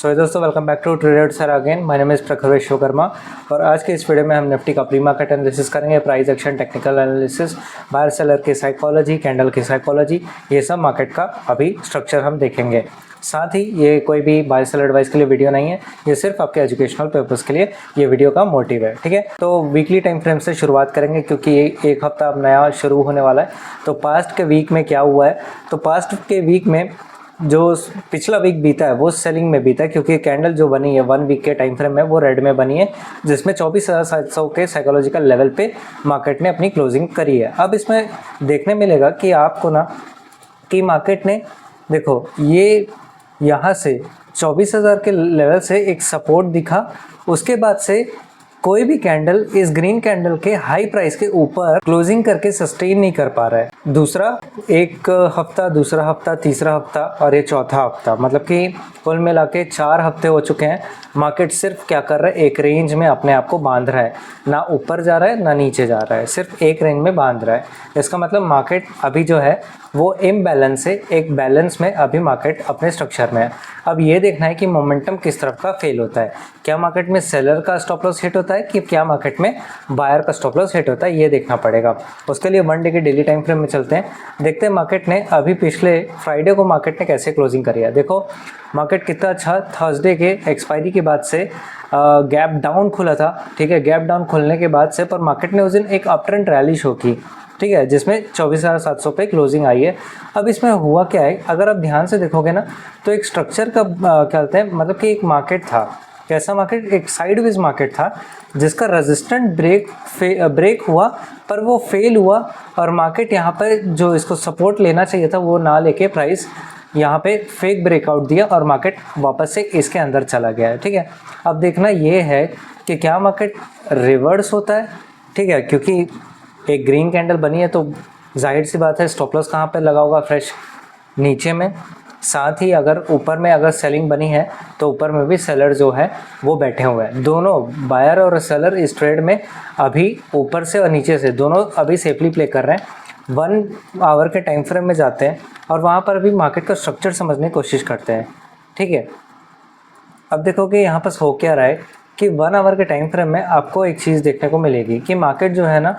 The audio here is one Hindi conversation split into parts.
सो दोस्तों welcome back to trader sir again. My name is Prakhar Vishwakarma और आज के इस वीडियो में हम निफ्टी का प्री मार्केट एनालिसिस करेंगे, price action, technical analysis, buyer seller की साइकोलॉजी, कैंडल की साइकोलॉजी, ये सब मार्केट का अभी स्ट्रक्चर हम देखेंगे। साथ ही ये कोई भी बाय सेलर एडवाइस के लिए वीडियो नहीं है, ये सिर्फ आपके एजुकेशनल पर्पज़ के लिए ये वीडियो का मोटिव है। ठीक है, तो वीकली टाइम फ्रेम से शुरुआत करेंगे क्योंकि एक हफ्ता अब नया शुरू होने वाला है। तो पास्ट के वीक में क्या हुआ है, तो पास्ट के वीक में जो पिछला वीक बीता है वो सेलिंग में बीता है क्योंकि कैंडल जो बनी है 1 वीक के टाइम फ्रेम में वो रेड में बनी है, जिसमें 24,700 के साइकोलॉजिकल लेवल पे मार्केट ने अपनी क्लोजिंग करी है। अब इसमें देखने मिलेगा कि आपको ना कि मार्केट ने देखो ये यहाँ से 24,000 के लेवल से एक सपोर्ट दिखा, उसके बाद से कोई भी कैंडल इस ग्रीन कैंडल के हाई प्राइस के ऊपर क्लोजिंग करके सस्टेन नहीं कर पा रहा है। दूसरा एक हफ्ता, दूसरा हफ्ता, तीसरा हफ्ता और ये चौथा हफ्ता, मतलब कि कुल मिला के 4 हफ्ते हो चुके हैं। मार्केट सिर्फ क्या कर रहा है, एक रेंज में अपने आप को बांध रहा है, ना ऊपर जा रहा है ना नीचे जा रहा है, सिर्फ एक रेंज में बांध रहा है। इसका मतलब मार्केट अभी जो है वो इम्बैलेंस है, एक बैलेंस में अभी मार्केट अपने स्ट्रक्चर में है। अब ये देखना है कि मोमेंटम किस तरफ का फेल होता है, क्या मार्केट में सेलर का स्टॉप लॉस हिट होता है कि क्या मार्केट में बायर का स्टॉप लॉस हिट होता है, ये देखना पड़ेगा। उसके लिए 1 डे के डेली टाइम फ्रेम में चलते हैं, देखते हैं मार्केट ने अभी पिछले फ्राइडे को मार्केट ने कैसे क्लोजिंग करी है। देखो मार्केट कितना अच्छा थर्सडे के एक्सपायरी के बाद से गैप डाउन खुला था। ठीक है, गैप डाउन खुलने के बाद से पर मार्केट ने उस दिन एक अप ट्रेंड रैली शो की, ठीक है, जिसमें 24,700 पे क्लोजिंग आई है। अब इसमें हुआ क्या है, अगर आप ध्यान से देखोगे ना तो एक स्ट्रक्चर का क्या कहते हैं, मतलब कि एक मार्केट था, कैसा मार्केट, एक साइडवेज मार्केट था जिसका रेजिस्टेंट ब्रेक हुआ पर वो फेल हुआ और मार्केट यहाँ पर जो इसको सपोर्ट लेना चाहिए था वो ना लेके प्राइस यहाँ पे फेक ब्रेकआउट दिया और मार्केट वापस से इसके अंदर चला गया है। ठीक है, अब देखना ये है कि क्या मार्केट रिवर्स होता है। ठीक है, क्योंकि एक ग्रीन कैंडल बनी है तो जाहिर सी बात है स्टॉप लॉस कहाँ पे लगा होगा, फ्रेश नीचे में। साथ ही अगर ऊपर में अगर सेलिंग बनी है तो ऊपर में भी सेलर जो है वो बैठे हुए हैं। दोनों बायर और सेलर इस ट्रेड में अभी ऊपर से और नीचे से दोनों अभी सेफली प्ले कर रहे हैं। 1 आवर के टाइम फ्रेम में जाते हैं और वहाँ पर भी मार्केट का स्ट्रक्चर समझने की कोशिश करते हैं। ठीक है, अब देखो कि यहाँ पर हो क्या रहा है कि 1 आवर के टाइम फ्रेम में आपको एक चीज़ देखने को मिलेगी कि मार्केट जो है ना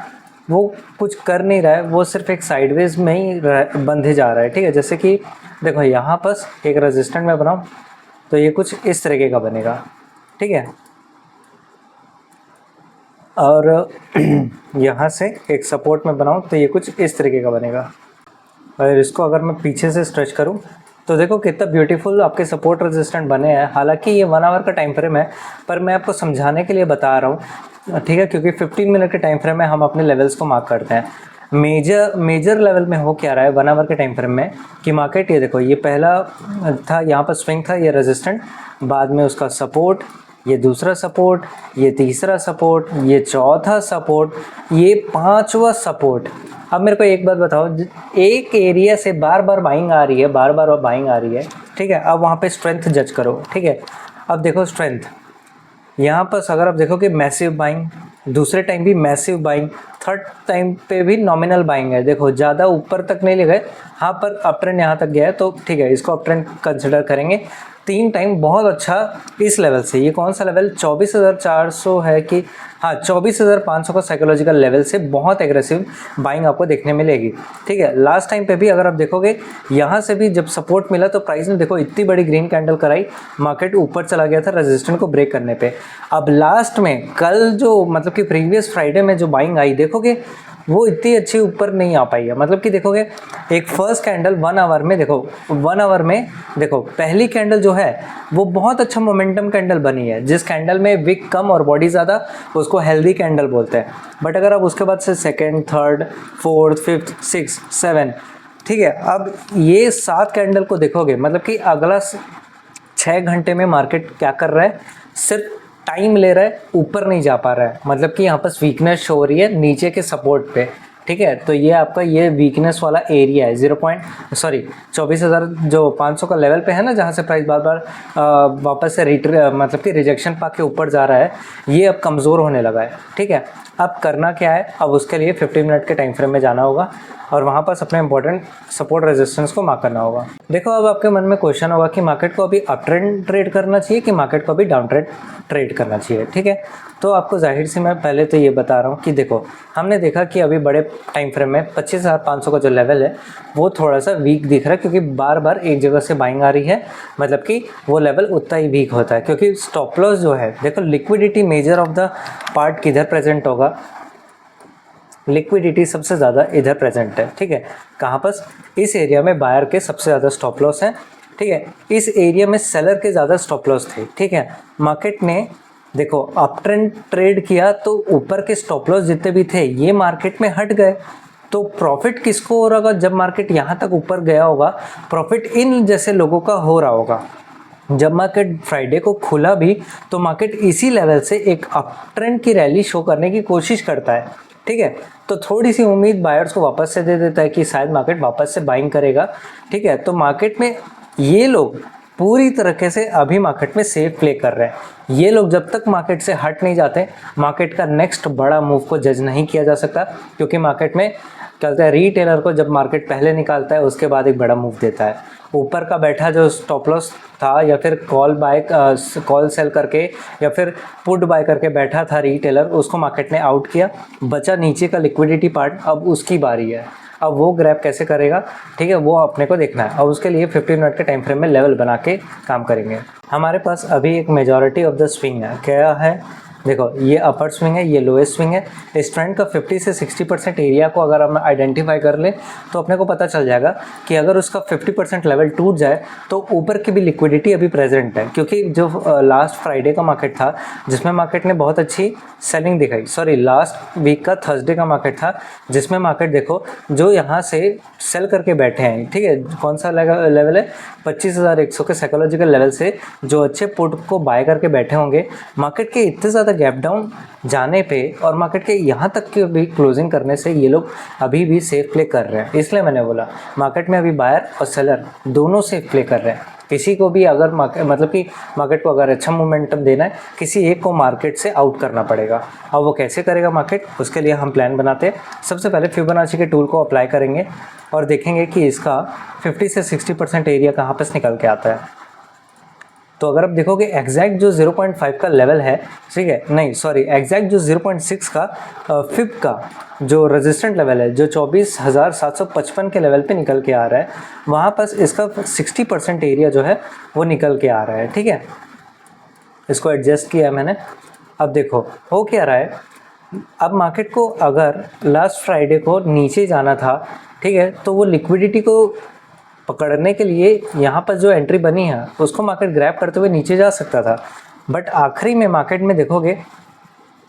वो कुछ कर नहीं रहा है, वो सिर्फ एक साइडवेज में ही बंधे जा रहा है। ठीक है, जैसे कि देखो यहाँ पर एक रेजिस्टेंट में बनाऊँ तो ये कुछ इस तरीके का बनेगा। ठीक है, और यहाँ से एक सपोर्ट में बनाऊँ तो ये कुछ इस तरीके का बनेगा। और इसको अगर मैं पीछे से स्ट्रेच करूँ तो देखो कितना ब्यूटीफुल आपके सपोर्ट रेजिस्टेंट बने हैं। हालांकि ये 1 आवर का टाइम फ्रेम है पर मैं आपको समझाने के लिए बता रहा हूँ। ठीक है, क्योंकि 15 मिनट के टाइम फ्रेम में हम अपने लेवल्स को मार्क करते हैं। मेजर लेवल में हो क्या रहा है 1 आवर के टाइम फ्रेम में कि मार्केट ये देखो, ये पहला था, यहाँ पर स्विंग था, ये रेजिस्टेंट, बाद में उसका सपोर्ट, ये दूसरा सपोर्ट, ये तीसरा सपोर्ट, ये चौथा सपोर्ट, ये 5वां सपोर्ट। अब मेरे को एक बात बताओ, एक एरिया से बार बार बाइंग आ रही है, बार बार बाइंग आ रही है। ठीक है, अब वहाँ पे स्ट्रेंथ जज करो। ठीक है, अब देखो स्ट्रेंथ यहाँ पर अगर आप देखो कि मैसिव बाइंग, दूसरे टाइम भी मैसिव बाइंग, थर्ड टाइम पे भी नॉमिनल बाइंग है। देखो ज़्यादा ऊपर तक नहीं ले गए, हाँ, पर अप ट्रेंड यहाँ तक गया है तो ठीक है, इसको अप ट्रेंड कंसिडर करेंगे। 3 टाइम बहुत अच्छा इस लेवल से, ये कौन सा लेवल 24,400 है कि हाँ 24,500 का साइकोलॉजिकल लेवल से बहुत एग्रेसिव बाइंग आपको देखने मिलेगी। ठीक है, लास्ट टाइम पे भी अगर आप देखोगे यहाँ से भी जब सपोर्ट मिला तो प्राइस ने देखो इतनी बड़ी ग्रीन कैंडल कराई, मार्केट ऊपर चला गया था रेजिस्टेंट को ब्रेक करने पे। अब लास्ट में कल जो मतलब कि प्रीवियस फ्राइडे में जो बाइंग आई देखोगे वो इतनी अच्छी ऊपर नहीं आ पाई है। मतलब कि देखोगे एक फर्स्ट कैंडल 1 आवर में देखो, 1 आवर में देखो पहली कैंडल जो है वो बहुत अच्छा मोमेंटम कैंडल बनी है। जिस कैंडल में विक कम और बॉडी ज़्यादा उसको हेल्दी कैंडल बोलते हैं। बट अगर आप उसके बाद से सेकेंड, थर्ड, फोर्थ, फिफ्थ, 6, 7, ठीक है, अब ये 7 कैंडल को देखोगे मतलब कि अगला 6 घंटे में मार्केट क्या कर रहा है, सिर्फ टाइम ले रहा है, ऊपर नहीं जा पा रहा है। मतलब कि यहाँ पर वीकनेस शो हो रही है नीचे के सपोर्ट पे। ठीक है, तो ये आपका ये वीकनेस वाला एरिया है 24,500 का लेवल पे है ना, जहाँ से प्राइस बार बार वापस से मतलब कि रिजेक्शन पा के ऊपर जा रहा है, ये अब कमज़ोर होने लगा है। ठीक है, अब करना क्या है, अब उसके लिए 15 मिनट के टाइम फ्रेम में जाना होगा और वहाँ पास अपने इंपॉर्टेंट सपोर्ट रेजिस्टेंस को मार्क करना होगा। देखो अब आपके मन में क्वेश्चन होगा कि मार्केट को अभी अप ट्रेंड ट्रेड करना चाहिए कि मार्केट को अभी डाउन ट्रेंड ट्रेड करना चाहिए, ठीक है। तो आपको जाहिर सी मैं पहले तो ये बता रहा हूँ कि देखो हमने देखा कि अभी बड़े टाइम फ्रेम में 25,500 का जो लेवल है वो थोड़ा सा वीक दिख रहा है, क्योंकि बार बार एक जगह से बाइंग आ रही है, मतलब कि वो लेवल उतना ही वीक होता है। क्योंकि स्टॉप लॉस जो है, देखो liquidity measure of the part किधर प्रेजेंट होगा, लिक्विडिटी सबसे ज़्यादा इधर प्रेजेंट है, ठीक है। कहाँ पर? इस एरिया में बायर के सबसे ज़्यादा स्टॉप लॉस है, ठीक है। इस एरिया में सेलर के ज़्यादा स्टॉप लॉस थे, ठीक है। मार्केट ने देखो अप ट्रेंड ट्रेड किया तो ऊपर के स्टॉप लॉस जितने भी थे ये मार्केट में हट गए, तो प्रॉफिट किसको हो रहा होगा? जब मार्केट यहाँ तक ऊपर गया होगा प्रॉफिट इन जैसे लोगों का हो रहा होगा। जब मार्केट फ्राइडे को खुला भी तो मार्केट इसी लेवल से एक अप ट्रेंड की रैली शो करने की कोशिश करता है, ठीक है। तो थोड़ी सी उम्मीद बायर्स को वापस से दे देता है कि शायद मार्केट वापस से बाइंग करेगा, ठीक है। तो मार्केट में ये लोग पूरी तरीके से अभी मार्केट में सेफ प्ले कर रहे हैं। ये लोग जब तक मार्केट से हट नहीं जाते मार्केट का नेक्स्ट बड़ा मूव को जज नहीं किया जा सकता, क्योंकि मार्केट में क्या होता है, रिटेलर को जब मार्केट पहले निकालता है उसके बाद एक बड़ा मूव देता है। ऊपर का बैठा जो स्टॉप लॉस था या फिर कॉल सेल करके या फिर पुट बाय करके बैठा था रिटेलर, उसको मार्केट ने आउट किया, बचा नीचे का लिक्विडिटी पार्ट, अब उसकी बारी है। अब वो ग्रैब कैसे करेगा, ठीक है, वो अपने को देखना है। और उसके लिए 15 मिनट के टाइम फ्रेम में लेवल बना के काम करेंगे। हमारे पास अभी एक मेजॉरिटी ऑफ द स्विंग है, क्या है, देखो ये अपर स्विंग है, ये लोएस्ट स्विंग है। इस ट्रेंड का 50 से 60% एरिया को अगर हम आइडेंटिफाई कर ले तो अपने को पता चल जाएगा कि अगर उसका 50% लेवल टूट जाए तो ऊपर की भी लिक्विडिटी अभी प्रेजेंट है। क्योंकि जो लास्ट फ्राइडे का मार्केट था जिसमें मार्केट ने बहुत अच्छी सेलिंग दिखाई, सॉरी लास्ट वीक का थर्सडे का मार्केट था जिसमें मार्केट देखो जो यहाँ से सेल करके बैठे हैं, ठीक है। कौन सा लेवल है, 25,100 के साइकोलॉजिकल लेवल से जो अच्छे पुट को बाय करके बैठे होंगे, मार्केट के इतने ज़्यादा गैप डाउन जाने पे और मार्केट के यहाँ तक की भी क्लोजिंग करने से ये लोग अभी भी सेफ प्ले कर रहे हैं। इसलिए मैंने बोला मार्केट में अभी बायर और सेलर दोनों सेफ प्ले कर रहे हैं। किसी को भी अगर मतलब कि मार्केट को अगर अच्छा मोमेंटम देना है, किसी एक को मार्केट से आउट करना पड़ेगा। अब वो कैसे करेगा मार्केट, उसके लिए हम प्लान बनाते हैं। सबसे पहले फिबोनाची के टूल को अप्लाई करेंगे और देखेंगे कि इसका 50 से 60% एरिया कहाँ पर निकल के आता है। तो अगर आप देखोगे एग्जैक्ट जो 0.5 का लेवल है, ठीक है, नहीं सॉरी एग्जैक्ट जो 0.6 का फिब का जो रेजिस्टेंट लेवल है, जो 24,755 के लेवल पे निकल के आ रहा है, वहाँ पास इसका 60% एरिया जो है वो निकल के आ रहा है, ठीक है। इसको एडजस्ट किया मैंने। अब देखो हो क्या रहा है, अब मार्केट को अगर लास्ट फ्राइडे को नीचे जाना था, ठीक है, तो वो लिक्विडिटी को पकड़ने के लिए यहाँ पर जो एंट्री बनी है उसको मार्केट ग्रैब करते हुए नीचे जा सकता था। बट आखिरी में मार्केट में देखोगे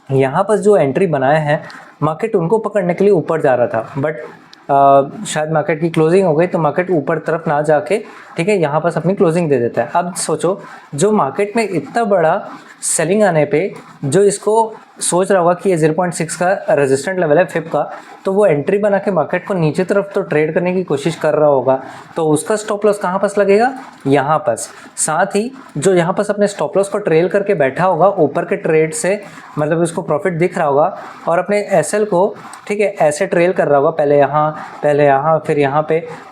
यहाँ पर जो एंट्री बनाए हैं मार्केट उनको पकड़ने के लिए ऊपर जा रहा था, बट शायद मार्केट की क्लोजिंग हो गई तो मार्केट ऊपर तरफ ना जाके, ठीक है, यहाँ पर अपनी क्लोजिंग दे देता है। अब सोचो जो मार्केट में इतना बड़ा सेलिंग आने पे जो इसको सोच रहा होगा कि ये 0.6 का रेजिस्टेंट लेवल है फिब का, तो वो एंट्री बना के मार्केट को नीचे तरफ तो ट्रेड करने की कोशिश कर रहा होगा, तो उसका स्टॉप लॉस कहाँ पास लगेगा, यहाँ पास। साथ ही जो यहाँ पास अपने स्टॉप लॉस को ट्रेल करके बैठा होगा ऊपर के ट्रेड से, मतलब उसको प्रॉफिट दिख रहा होगा और अपने एसएल को, ठीक है, ऐसे ट्रेल कर रहा होगा, पहले यहाँ फिर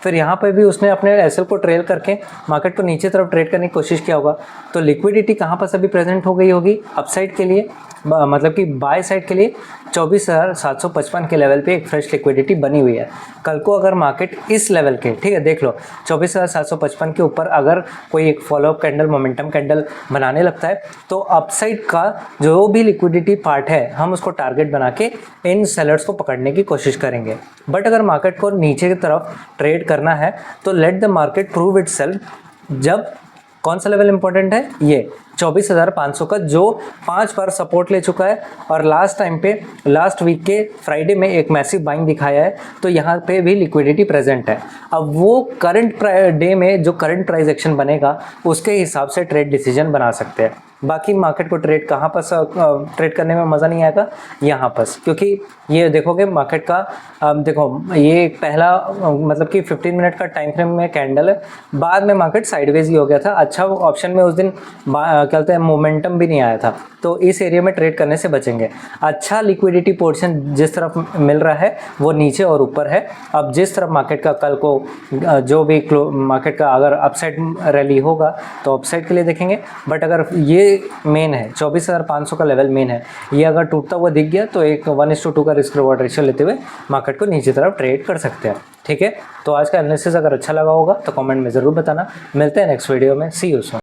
यहाँ पे भी उसने अपने एसएल को ट्रेल करके मार्केट को नीचे तरफ ट्रेड करने की कोशिश किया होगा। तो लिक्विडिटी कहाँ पास अभी प्रेजेंट हो गई होगी, अपसाइड के लिए, मतलब कि बाय साइड के लिए 24,755 के लेवल पे एक फ्रेश लिक्विडिटी बनी हुई है। कल को अगर मार्केट इस लेवल के, ठीक है, देख लो 24,755 के ऊपर अगर कोई एक फॉलोअप कैंडल, मोमेंटम कैंडल बनाने लगता है तो अपसाइड का जो भी लिक्विडिटी पार्ट है हम उसको टारगेट बना के इन सेलर्स को पकड़ने की कोशिश करेंगे। बट अगर मार्केट को नीचे की तरफ ट्रेड करना है तो let the market prove itself. जब कौन सा लेवल इंपॉर्टेंट है, ये 24,500 का जो 5 बार सपोर्ट ले चुका है और लास्ट टाइम पे लास्ट वीक के फ्राइडे में एक मैसिव बाइंग दिखाया है, तो यहाँ पे भी लिक्विडिटी प्रेजेंट है। अब वो करंट डे में जो करंट प्राइस एक्शन बनेगा उसके हिसाब से ट्रेड डिसीजन बना सकते हैं। बाकी मार्केट को ट्रेड कहाँ पर ट्रेड करने में मज़ा नहीं आएगा, यहाँ पर, क्योंकि ये देखोगे मार्केट का देखो ये पहला मतलब कि 15 मिनट का टाइम फ्रेम में कैंडल है, बाद में मार्केट साइडवेज ही हो गया था। अच्छा वो ऑप्शन में उस दिन क्या कहते हैं मोमेंटम भी नहीं आया था, तो इस एरिया में ट्रेड करने से बचेंगे। अच्छा लिक्विडिटी पोर्शन जिस तरफ मिल रहा है वो नीचे और ऊपर है। अब जिस तरफ मार्केट का कल को जो भी मार्केट का अगर अपसाइड रैली होगा तो अपसाइड के लिए देखेंगे, बट अगर ये मेन है 24,500 का लेवल मेन है, ये अगर टूटता हुआ दिख गया तो एक 1:2 का रिस्क रिवॉर्ड रेशियो लेते हुए मार्केट को नीचे तरफ ट्रेड कर सकते हैं। ठीक है, तो आज का एनालिसिस अगर अच्छा लगा होगा तो कमेंट में ज़रूर बताना। मिलते हैं नेक्स्ट वीडियो में, सी यू सून।